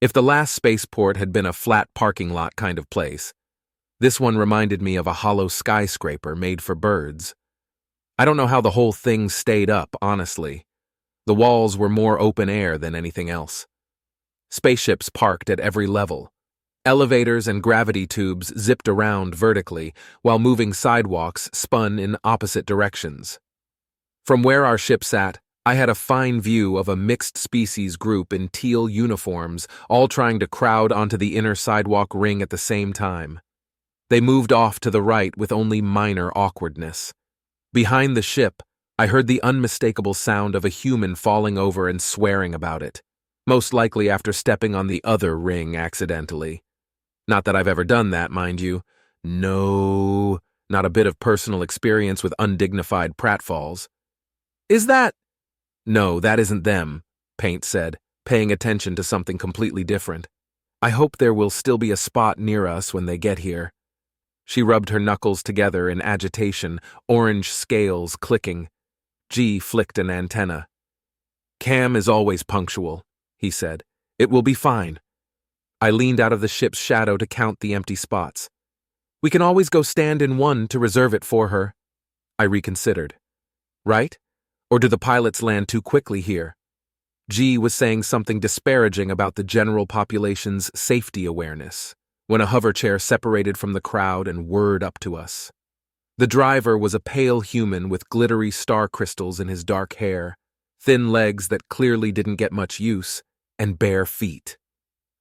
If the last spaceport had been a flat parking lot kind of place, this one reminded me of a hollow skyscraper made for birds. I don't know how the whole thing stayed up, honestly. The walls were more open air than anything else. Spaceships parked at every level. Elevators and gravity tubes zipped around vertically, while moving sidewalks spun in opposite directions. From where our ship sat, I had a fine view of a mixed-species group in teal uniforms, all trying to crowd onto the inner sidewalk ring at the same time. They moved off to the right with only minor awkwardness. Behind the ship, I heard the unmistakable sound of a human falling over and swearing about it, most likely after stepping on the other ring accidentally. Not that I've ever done that, mind you. No, not a bit of personal experience with undignified pratfalls. Is that? No, that isn't them, Paint said, paying attention to something completely different. I hope there will still be a spot near us when they get here. She rubbed her knuckles together in agitation, orange scales clicking. G flicked an antenna. Cam is always punctual, he said. It will be fine. I leaned out of the ship's shadow to count the empty spots. We can always go stand in one to reserve it for her. I reconsidered. Right? Or do the pilots land too quickly here? G was saying something disparaging about the general population's safety awareness when a hoverchair separated from the crowd and whirred up to us. The driver was a pale human with glittery star crystals in his dark hair, thin legs that clearly didn't get much use, and bare feet.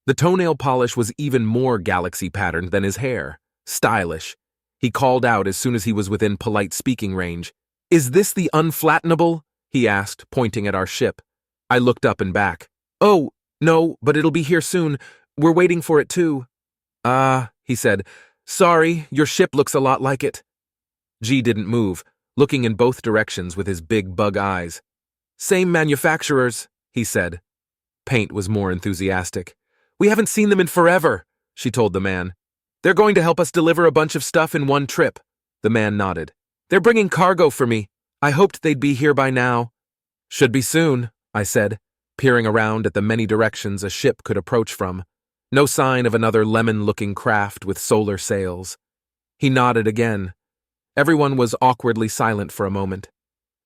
The toenail polish was even more galaxy-patterned than his hair, stylish. He called out as soon as he was within polite speaking range. "Is this the unflattenable?" he asked, pointing at our ship. I looked up and back. "Oh, no, but it'll be here soon. We're waiting for it too." He said. "Sorry, your ship looks a lot like it." G didn't move, looking in both directions with his big bug eyes. "Same manufacturers," he said. Paint was more enthusiastic. "We haven't seen them in forever," she told the man. "They're going to help us deliver a bunch of stuff in one trip." The man nodded. "They're bringing cargo for me. I hoped they'd be here by now." "Should be soon," I said, peering around at the many directions a ship could approach from. No sign of another lemon-looking craft with solar sails. He nodded again. Everyone was awkwardly silent for a moment.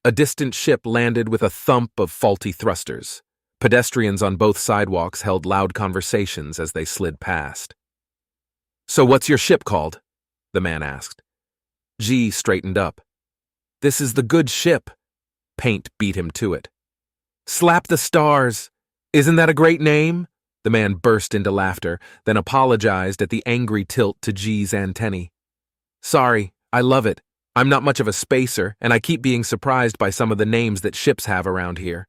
A distant ship landed with a thump of faulty thrusters. Pedestrians on both sidewalks held loud conversations as they slid past. "So what's your ship called?" the man asked. G straightened up. "This is the good ship." Paint beat him to it. "Slap the stars! Isn't that a great name?" The man burst into laughter, then apologized at the angry tilt to G's antennae. "Sorry, I love it. I'm not much of a spacer, and I keep being surprised by some of the names that ships have around here."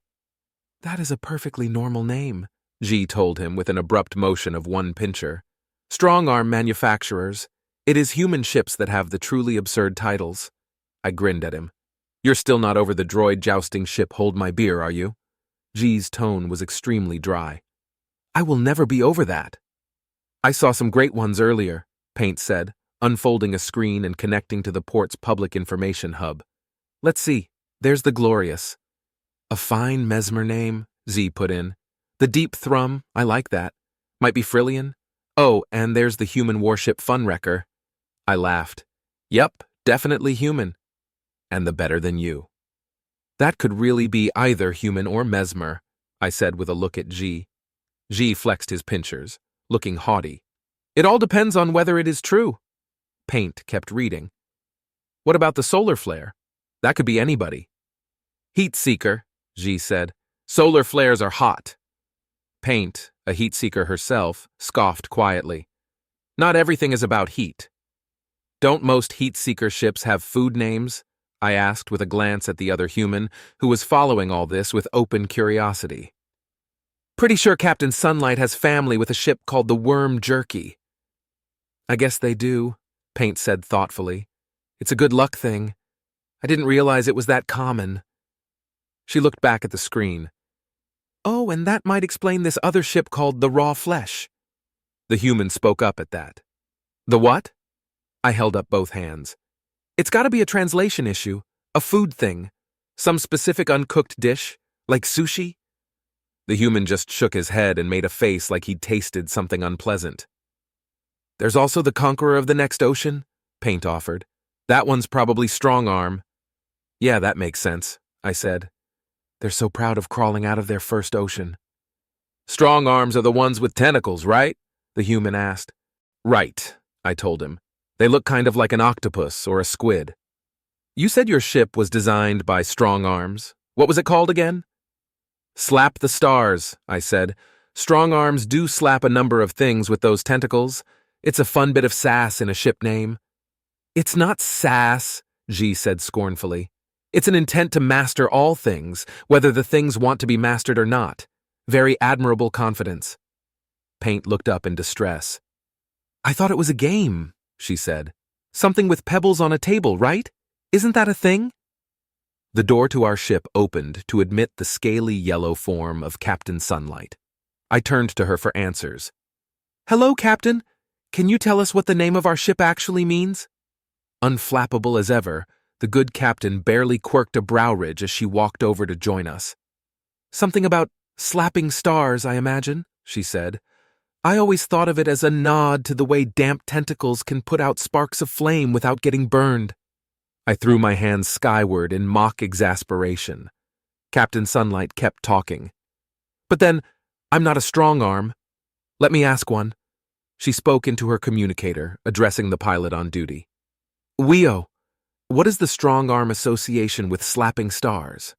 "That is a perfectly normal name," G told him with an abrupt motion of one pincher. "Strong-arm manufacturers. It is human ships that have the truly absurd titles." I grinned at him. "You're still not over the droid jousting ship Hold My Beer, are you?" G's tone was extremely dry. "I will never be over that." "I saw some great ones earlier," Paint said, unfolding a screen and connecting to the port's public information hub. "Let's see. There's the Glorious." "A fine mesmer name," Z put in. "The Deep Thrum, I like that. Might be Frillian. Oh, and there's the human warship Funwrecker." I laughed. "Yep, definitely human. And the Better Than You." "That could really be either human or mesmer," I said with a look at G. G flexed his pinchers, looking haughty. "It all depends on whether it is true." Paint kept reading. "What about the solar flare? That could be anybody." "Heat seeker," G said. "Solar flares are hot." Paint, a heat seeker herself, scoffed quietly. "Not everything is about heat." "Don't most heat seeker ships have food names?" I asked with a glance at the other human, who was following all this with open curiosity. "Pretty sure Captain Sunlight has family with a ship called the Worm Jerky." "I guess they do," Paint said thoughtfully. "It's a good luck thing. I didn't realize it was that common." She looked back at the screen. "Oh, and that might explain this other ship called the Raw Flesh." The human spoke up at that. "The what?" I held up both hands. "It's got to be a translation issue, a food thing, some specific uncooked dish, like sushi." The human just shook his head and made a face like he'd tasted something unpleasant. There's also the conqueror of the next ocean, Paint offered. That one's probably Strong Arm. Yeah, that makes sense, I said. They're so proud of crawling out of their first ocean. Strong Arms are the ones with tentacles, right? The human asked. Right, I told him. They look kind of like an octopus or a squid. You said your ship was designed by Strong Arms. What was it called again? Slap the Stars, I said. Strong Arms do slap a number of things with those tentacles. It's a fun bit of sass in a ship name. It's not sass, G said scornfully. It's an intent to master all things, whether the things want to be mastered or not. Very admirable confidence. Paint looked up in distress. I thought it was a game, she said. Something with pebbles on a table, right? Isn't that a thing? The door to our ship opened to admit the scaly yellow form of Captain Sunlight. I turned to her for answers. Hello, Captain. Can you tell us what the name of our ship actually means? Unflappable as ever, the good captain barely quirked a brow ridge as she walked over to join us. Something about slapping stars, I imagine, she said. I always thought of it as a nod to the way damp tentacles can put out sparks of flame without getting burned. I threw my hands skyward in mock exasperation. Captain Sunlight kept talking. But then, I'm not a strong arm. Let me ask one. She spoke into her communicator, addressing the pilot on duty. Weo, what is the strong arm association with slapping stars?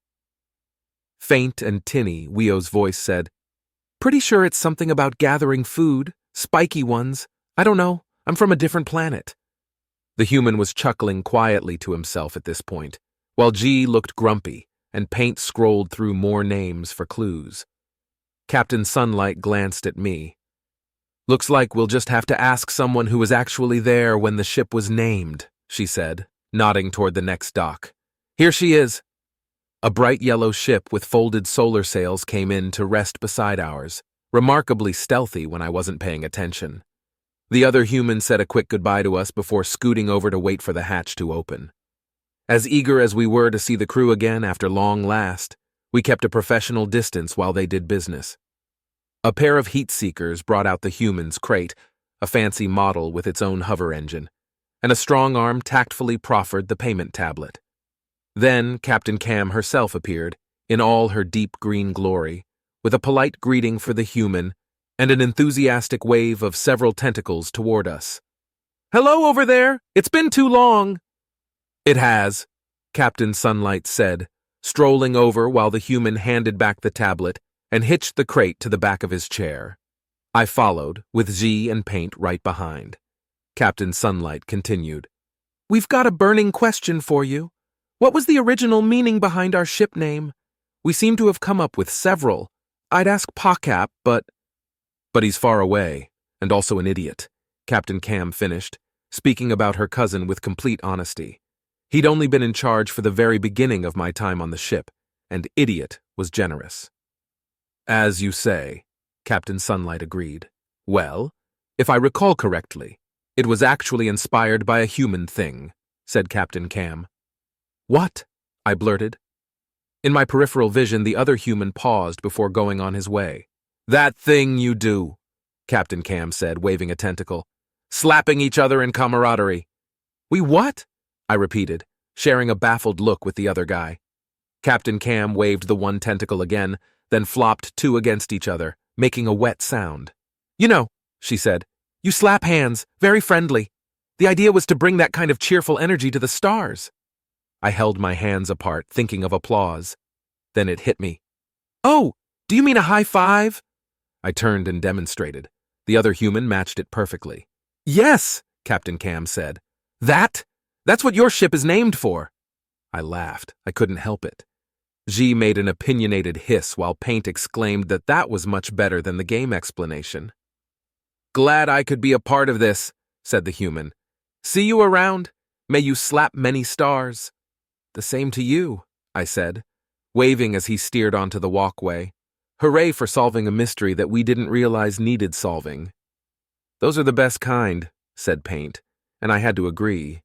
Faint and tinny, Weo's voice said, Pretty sure it's something about gathering food, spiky ones. I don't know, I'm from a different planet. The human was chuckling quietly to himself at this point, while G looked grumpy, and Paint scrolled through more names for clues. Captain Sunlight glanced at me. Looks like we'll just have to ask someone who was actually there when the ship was named, she said, nodding toward the next dock. Here she is. A bright yellow ship with folded solar sails came in to rest beside ours, remarkably stealthy when I wasn't paying attention. The other human said a quick goodbye to us before scooting over to wait for the hatch to open. As eager as we were to see the crew again after long last, we kept a professional distance while they did business. A pair of heat seekers brought out the human's crate, a fancy model with its own hover engine, and a strong arm tactfully proffered the payment tablet. Then Captain Cam herself appeared, in all her deep green glory, with a polite greeting for the human and an enthusiastic wave of several tentacles toward us. Hello over there! It's been too long! It has, Captain Sunlight said, strolling over while the human handed back the tablet and hitched the crate to the back of his chair. I followed, with Z and Paint right behind. Captain Sunlight continued. We've got a burning question for you. What was the original meaning behind our ship name? We seem to have come up with several. I'd ask Pocap, but he's far away, and also an idiot, Captain Cam finished, speaking about her cousin with complete honesty. He'd only been in charge for the very beginning of my time on the ship, and idiot was generous. As you say, Captain Sunlight agreed. Well, if I recall correctly, it was actually inspired by a human thing, said Captain Cam. What? I blurted. In my peripheral vision, the other human paused before going on his way. That thing you do, Captain Cam said, waving a tentacle. Slapping each other in camaraderie. We what? I repeated, sharing a baffled look with the other guy. Captain Cam waved the one tentacle again, then flopped two against each other, making a wet sound. You know, she said, you slap hands, very friendly. The idea was to bring that kind of cheerful energy to the stars. I held my hands apart, thinking of applause. Then it hit me. Oh, do you mean a high five? I turned and demonstrated. The other human matched it perfectly. Yes, Captain Cam said. That's what your ship is named for. I laughed. I couldn't help it. G made an opinionated hiss while Paint exclaimed that was much better than the game explanation. Glad I could be a part of this, said the human. See you around. May you slap many stars. The same to you, I said, waving as he steered onto the walkway. Hooray for solving a mystery that we didn't realize needed solving. Those are the best kind, said Paint, and I had to agree.